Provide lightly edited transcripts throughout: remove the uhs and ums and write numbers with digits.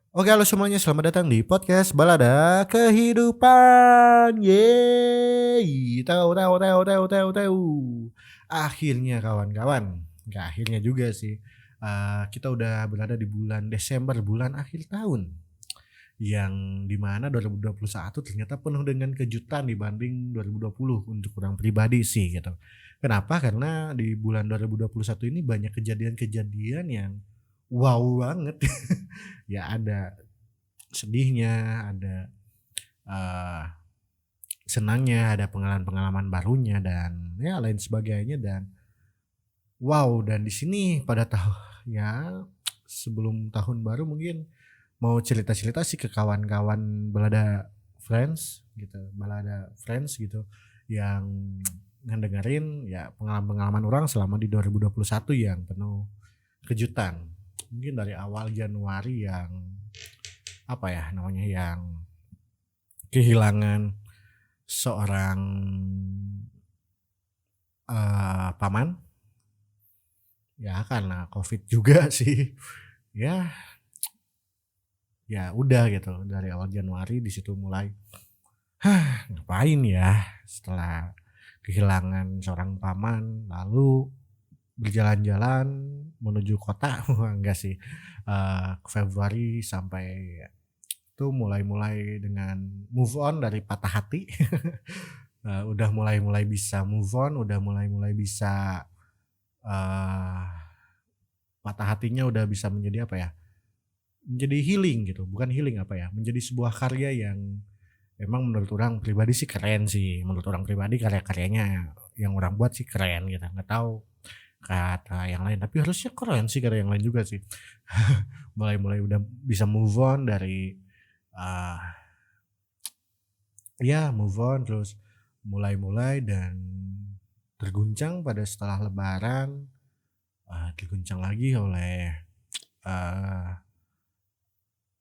Oke, halo semuanya, selamat datang di podcast Balada Kehidupan. Yeay, tahu tahu tahu tahu tahu tahu. Akhirnya kawan-kawan, nggak akhirnya juga sih. Kita udah berada di bulan Desember, bulan akhir tahun. Yang dimana 2021 ternyata penuh dengan kejutan dibanding 2020 untuk orang pribadi sih gitu. Kenapa? Karena di bulan 2021 ini banyak kejadian-kejadian yang wow banget. Ya ada sedihnya, ada uh, senangnya, ada pengalaman-pengalaman barunya dan ya lain sebagainya dan wow. Dan di sini pada ya sebelum tahun baru mungkin mau cerita-cerita sih ke kawan-kawan Balada Friends gitu, Balada Friends gitu yang ngedengerin ya pengalaman-pengalaman orang selama di 2021 yang penuh kejutan. Mungkin dari awal Januari yang apa ya namanya, yang kehilangan seorang paman ya karena Covid juga sih. Ya, ya udah gitu dari awal Januari di situ mulai ngapain ya setelah kehilangan seorang paman lalu berjalan-jalan menuju kota. Wah, enggak sih. Februari sampai itu mulai-mulai dengan move on dari patah hati. Udah mulai-mulai bisa move on, udah mulai-mulai bisa, eee, patah hatinya udah bisa menjadi apa ya, menjadi healing gitu, bukan healing apa ya, menjadi sebuah karya yang emang menurut orang pribadi sih keren sih, menurut orang pribadi karya-karyanya yang orang buat sih keren gitu, nggak tahu kata yang lain, tapi harusnya keren sih karya yang lain juga sih. Mulai-mulai udah bisa move on dari, eee, ya move on terus mulai-mulai dan terguncang pada setelah lebaran, diguncang lagi oleh, eee,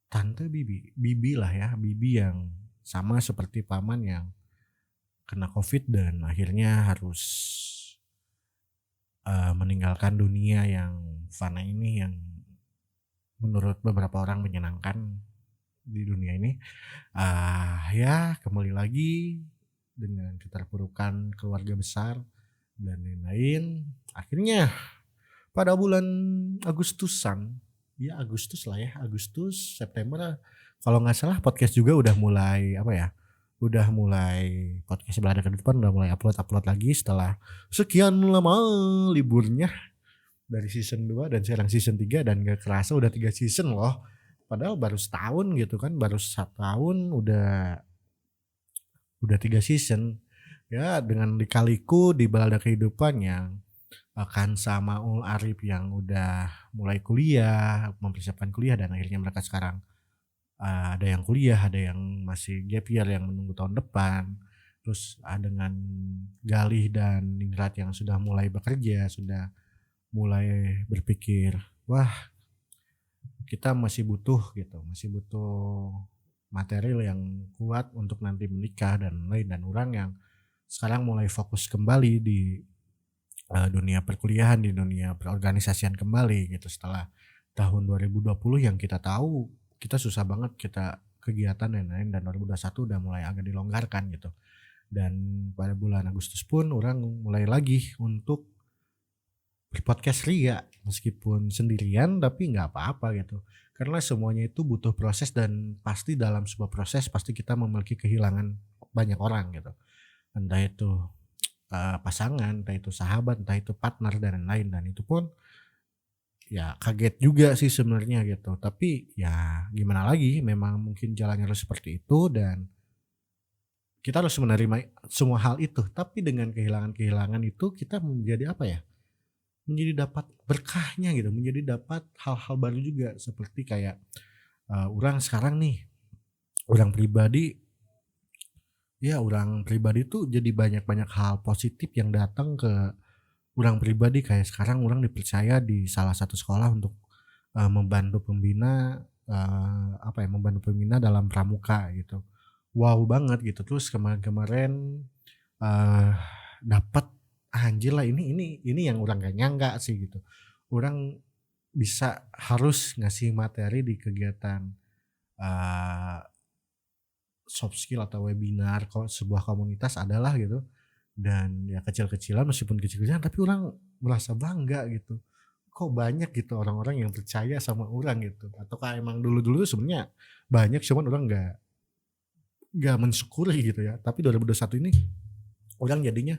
tante bibi, bibi lah ya, bibi yang sama seperti paman yang kena Covid dan akhirnya harus, meninggalkan dunia yang fana ini yang menurut beberapa orang menyenangkan di dunia ini. Ya kembali lagi dengan keterpurukan keluarga besar dan lain-lain. Akhirnya pada bulan Agustusan, ya Agustus lah ya, Agustus, September, kalau nggak salah podcast juga udah mulai apa ya, udah mulai podcast Belanda ke depan udah mulai upload-upload lagi setelah sekian lama liburnya dari season 2 dan sekarang season 3 dan gak kerasa udah 3 season loh. Padahal baru setahun gitu kan, baru setahun udah 3 season. Ya dengan lika-liku di balada kehidupan yang Kansa Maul Arif yang udah mulai kuliah, mempersiapkan kuliah dan akhirnya mereka sekarang, ada yang kuliah, ada yang masih gap year yang menunggu tahun depan. Terus, dengan Galih dan Ningrat yang sudah mulai bekerja, sudah mulai berpikir, "Wah, kita masih butuh gitu, masih butuh material yang kuat untuk nanti menikah dan lain." Dan orang yang sekarang mulai fokus kembali di dunia perkuliahan, di dunia perorganisasian kembali gitu setelah tahun 2020 yang kita tahu kita susah banget kita kegiatan dan lain-lain dan 2021 udah mulai agak dilonggarkan gitu. Dan pada bulan Agustus pun orang mulai lagi untuk berpodcast ria meskipun sendirian tapi nggak apa-apa gitu. Karena semuanya itu butuh proses dan pasti dalam sebuah proses pasti kita memiliki kehilangan banyak orang gitu. Entah itu pasangan, entah itu sahabat, entah itu partner dan lain-lain dan itu pun ya kaget juga sih sebenarnya gitu. Tapi ya gimana lagi memang mungkin jalannya harus seperti itu dan kita harus menerima semua hal itu. Tapi dengan kehilangan-kehilangan itu kita menjadi apa ya? Menjadi dapat berkahnya gitu, menjadi dapat hal-hal baru juga seperti kayak urang sekarang nih, orang pribadi ya orang pribadi tuh jadi banyak-banyak hal positif yang datang ke urang pribadi kayak sekarang urang dipercaya di salah satu sekolah untuk, membantu pembina, apa ya, membantu pembina dalam pramuka gitu. Wow banget gitu, terus kemarin-kemarin, eee, dapet anjir lah ini yang urang gak nyangka sih gitu. Urang bisa harus ngasih materi di kegiatan, eee, soft skill atau webinar sebuah komunitas adalah gitu, dan ya kecil-kecilan meskipun kecil-kecilan tapi orang merasa bangga gitu. Kok banyak gitu orang-orang yang percaya sama orang gitu, ataukah emang dulu-dulu sebenarnya banyak cuman orang nggak mensyukuri gitu ya. Tapi 2021 ini orang jadinya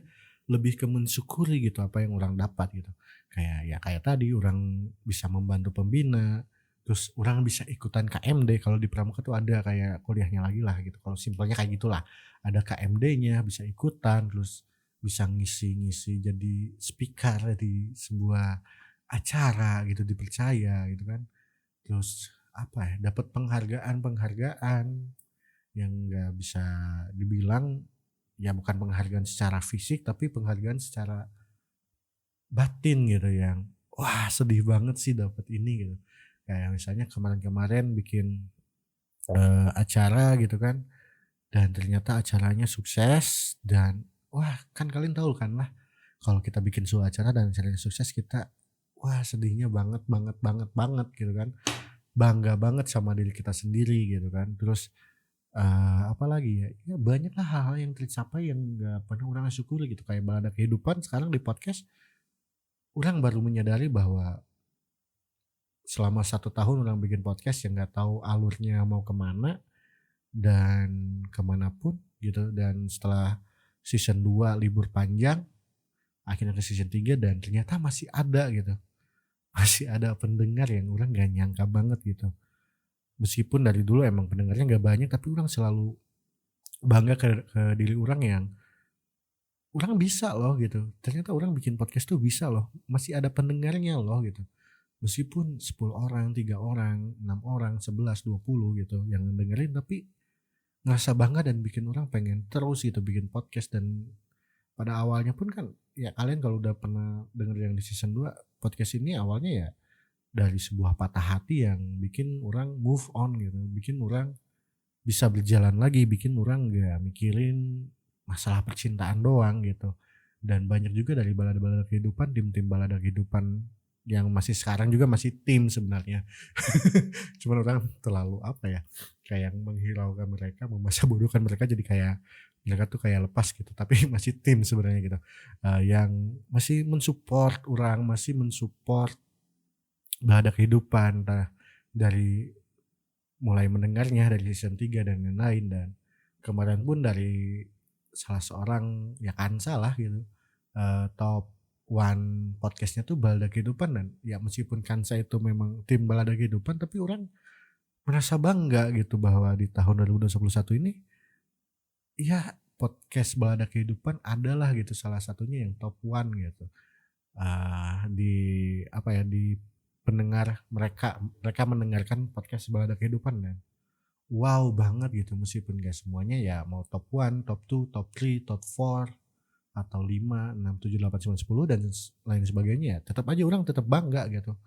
lebih ke mensyukuri gitu apa yang orang dapat gitu. Kayak ya kayak tadi orang bisa membantu pembina, terus orang bisa ikutan KMD kalau di Pramuka tuh ada kayak kuliahnya lagi lah gitu. Kalau simpelnya kayak gitulah. Ada KMD-nya bisa ikutan, terus bisa ngisi-ngisi jadi speaker di sebuah acara gitu, dipercaya gitu kan. Terus apa ya, dapat penghargaan-penghargaan yang nggak bisa dibilang ya, bukan penghargaan secara fisik tapi penghargaan secara batin gitu yang wah sedih banget sih dapat ini gitu. Kayak misalnya kemarin-kemarin bikin acara gitu kan, dan ternyata acaranya sukses dan wah kan kalian tahu kan lah kalau kita bikin sebuah acara dan acaranya sukses kita wah sedihnya banget banget banget banget gitu kan. Bangga banget sama diri kita sendiri gitu kan. Terus apalagi ya, ya banyaklah hal-hal yang tercapai yang nggak pernah orang syukuri gitu, kayak Balada Kehidupan sekarang di podcast, orang baru menyadari bahwa selama 1 tahun orang bikin podcast yang nggak tahu alurnya mau kemana dan kemana pun gitu, dan setelah season 2 libur panjang, akhirnya ke season 3 dan ternyata masih ada gitu, masih ada pendengar yang orang nggak nyangka banget gitu. Meskipun dari dulu emang pendengarnya nggak banyak, tapi orang selalu bangga ke diri orang yang orang bisa loh gitu. Ternyata orang bikin podcast tuh bisa loh. Masih ada pendengarnya loh gitu. Meskipun 10 orang, 3 orang, 6 orang, 11, 20 gitu yang dengerin, tapi ngerasa bangga dan bikin orang pengen terus gitu bikin podcast. Dan pada awalnya pun kan ya kalian kalau udah pernah denger yang di season 2 podcast ini awalnya ya dari sebuah patah hati yang bikin orang move on gitu. Bikin orang bisa berjalan lagi, bikin orang gak mikirin masalah percintaan doang gitu. Dan banyak juga dari balada-balada kehidupan, tim-tim balada kehidupan yang masih sekarang juga masih tim sebenarnya. Cuman orang terlalu apa ya, kayak menghiraukan mereka, membaca bodohkan mereka, jadi kayak mereka tuh kayak lepas gitu, tapi masih tim sebenarnya gitu. Yang masih mensupport orang, masih mensupport balada kehidupan, dari mulai mendengarnya dari season 3 dan lain-lain. Dan kemarin pun dari salah seorang ya Kansa lah gitu, top one podcastnya tuh Balada Kehidupan. Dan ya meskipun Kansa itu memang tim Balada Kehidupan, tapi orang merasa bangga gitu bahwa di tahun 2021 ini ya podcast Balada Kehidupan adalah gitu salah satunya yang top one gitu. Di apa ya, di pendengar mereka mereka mendengarkan podcast Balada Kehidupan. Dan wow banget gitu, meskipun gak semuanya ya mau top 1, top 2, top 3, top 4 atau 5, 6, 7, 8, 9, 10 dan lain sebagainya, ya tetap aja orang tetap bangga gitu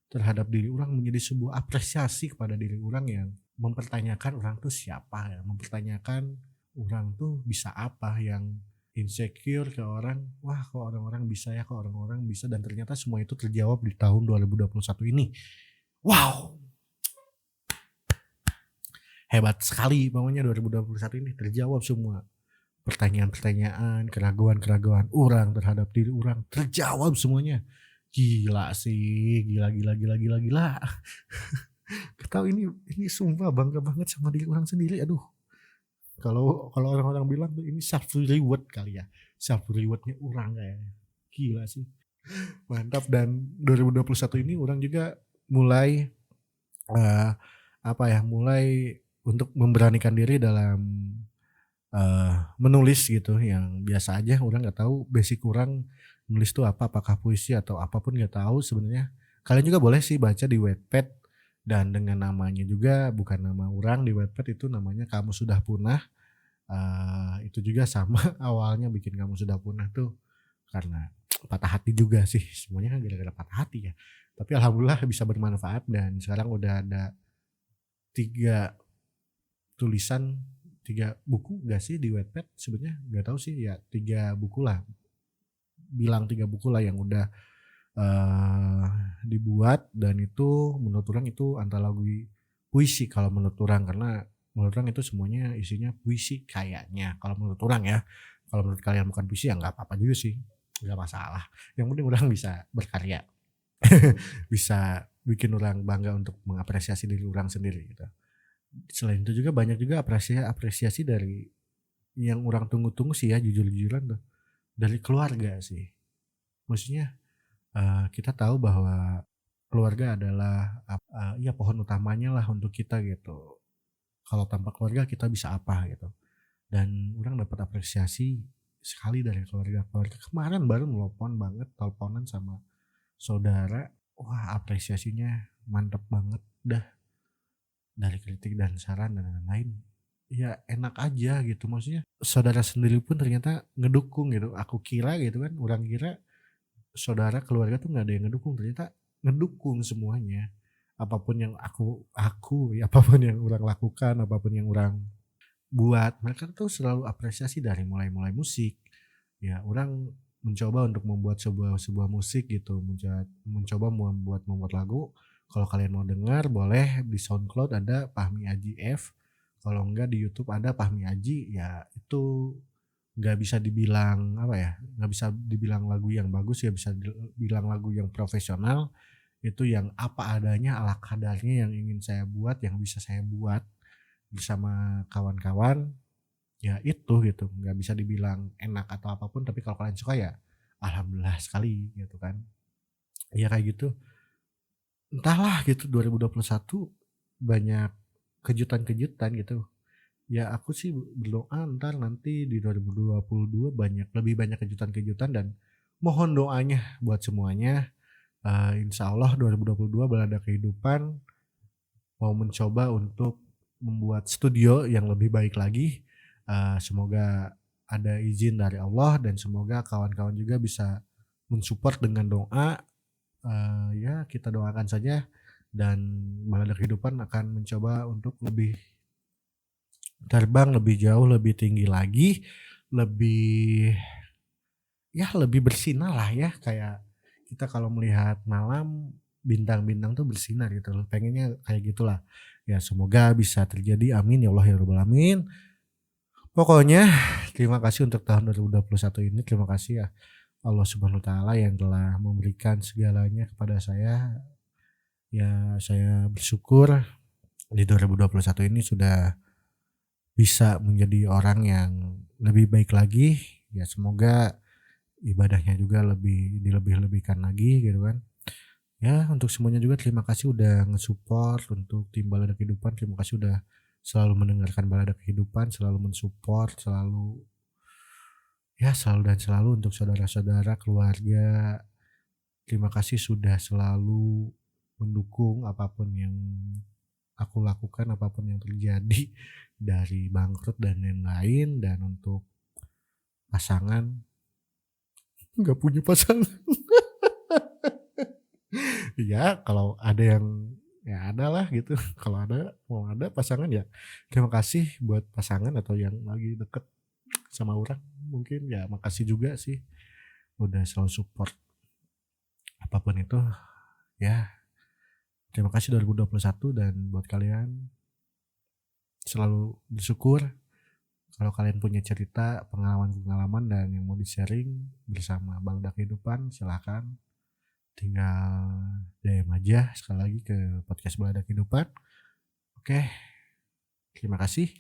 terhadap diri orang, menjadi sebuah apresiasi kepada diri orang yang mempertanyakan orang tuh siapa ya, mempertanyakan orang tuh bisa apa, yang insecure ke orang, wah kok orang-orang bisa ya, kok orang-orang bisa, dan ternyata semua itu terjawab di tahun 2021 ini. Wow, hebat sekali pokoknya 2021 ini terjawab semua. Pertanyaan-pertanyaan, keraguan-keraguan orang terhadap diri orang terjawab semuanya. Gila sih, gila gila gila gila gila. Tahu ini sumpah bangga banget sama diri orang sendiri. Aduh. Kalau kalau orang-orang bilang tuh ini self reward kali ya. Self rewardnya orang kayaknya. Gila sih. Mantap. Dan 2021 ini orang juga mulai apa ya, mulai untuk memberanikan diri dalam menulis gitu, yang biasa aja orang nggak tahu basic kurang nulis tuh apa, apakah puisi atau apapun nggak tahu sebenarnya. Kalian juga boleh sih baca di Wattpad, dan dengan namanya juga bukan nama orang di Wattpad, itu namanya Kamu Sudah Punah. Itu juga sama awalnya bikin Kamu Sudah Punah tuh karena patah hati juga sih, semuanya kan gara-gara patah hati ya. Tapi alhamdulillah bisa bermanfaat, dan sekarang udah ada 3 tulisan, 3 buku gak sih di Wattpad sebenarnya, nggak tahu sih ya, 3 buku lah, bilang 3 buku lah yang udah dibuat. Dan itu menurut orang itu antologi puisi kalau menurut orang, karena menurut orang itu semuanya isinya puisi kayaknya kalau menurut orang ya. Kalau menurut kalian bukan puisi ya nggak apa-apa juga sih, nggak masalah. Yang penting orang bisa berkarya, bisa bikin orang bangga untuk mengapresiasi diri orang sendiri gitu. Selain itu juga banyak juga apresiasi dari yang orang tunggu-tunggu sih ya, jujur-jujuran tuh, dari keluarga sih. Maksudnya, kita tahu bahwa keluarga adalah ya pohon utamanya lah untuk kita gitu. Kalau tanpa keluarga kita bisa apa gitu. Dan orang dapat apresiasi sekali dari keluarga. Keluarga kemarin baru nelpon banget, teleponan sama saudara. Wah, apresiasinya mantep banget dah, dari kritik dan saran dan lain-lain. Ya enak aja gitu, maksudnya saudara sendiri pun ternyata ngedukung gitu. Aku kira gitu kan, orang kira saudara, keluarga tuh nggak ada yang ngedukung, ternyata ngedukung semuanya. Apapun yang aku ya, apapun yang orang lakukan, apapun yang orang buat, mereka tuh selalu apresiasi dari mulai musik. Ya, orang mencoba untuk membuat sebuah musik gitu, mencoba membuat lagu. Kalau kalian mau dengar boleh di SoundCloud ada Fahmi Aji F. Kalau enggak di YouTube ada Fahmi Aji, ya itu nggak bisa dibilang apa ya, nggak bisa dibilang lagu yang bagus, ya bisa dibilang lagu yang profesional. Itu yang apa adanya, ala kadarnya yang ingin saya buat, yang bisa saya buat bersama kawan-kawan. Ya itu gitu, nggak bisa dibilang enak atau apapun, tapi kalau kalian suka ya alhamdulillah sekali gitu kan. Ya kayak gitu, entahlah gitu 2021 banyak kejutan-kejutan gitu. Ya aku sih berdoa entar nanti di 2022 lebih banyak kejutan-kejutan, dan mohon doanya buat semuanya. Insya Allah 2022 Balada Kehidupan mau mencoba untuk membuat studio yang lebih baik lagi. Semoga ada izin dari Allah, dan semoga kawan-kawan juga bisa mensupport dengan doa. Ya kita doakan saja, dan Balada Kehidupan akan mencoba untuk lebih terbang lebih jauh, lebih tinggi lagi, lebih lebih bersinar lah ya, kayak kita kalau melihat malam bintang-bintang tuh bersinar gitu loh, pengennya kayak gitulah. Ya semoga bisa terjadi, amin ya Allah ya rabbal alamin. Pokoknya terima kasih untuk tahun 2021 ini, terima kasih ya Allah Subhanahu wa taala yang telah memberikan segalanya kepada saya. Ya saya bersyukur di 2021 ini sudah bisa menjadi orang yang lebih baik lagi. Ya semoga ibadahnya juga dilebih-lebihkan lagi gitu kan. Ya untuk semuanya juga terima kasih udah nge-support untuk tim Balada Kehidupan. Terima kasih udah selalu mendengarkan Balada Kehidupan, selalu mensupport, selalu untuk saudara-saudara, keluarga. Terima kasih sudah selalu mendukung apapun yang aku lakukan, apapun yang terjadi, dari bangkrut dan lain-lain. Dan untuk pasangan, nggak punya pasangan. Ya kalau ada yang, ya ada lah gitu. Kalau mau ada pasangan ya terima kasih buat pasangan atau yang lagi deket sama orang, mungkin ya makasih juga sih udah selalu support apapun itu ya. Terima kasih 2021, dan buat kalian selalu bersyukur. Kalau kalian punya cerita, pengalaman-pengalaman dan yang mau di-sharing bersama Balada Kehidupan, silahkan tinggal DM aja sekali lagi ke podcast Balada Kehidupan. Oke, terima kasih.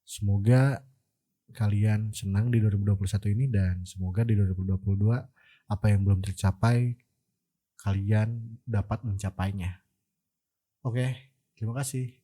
Semoga kalian senang di 2021 ini, dan semoga di 2022 apa yang belum tercapai kalian dapat mencapainya. Oke, terima kasih.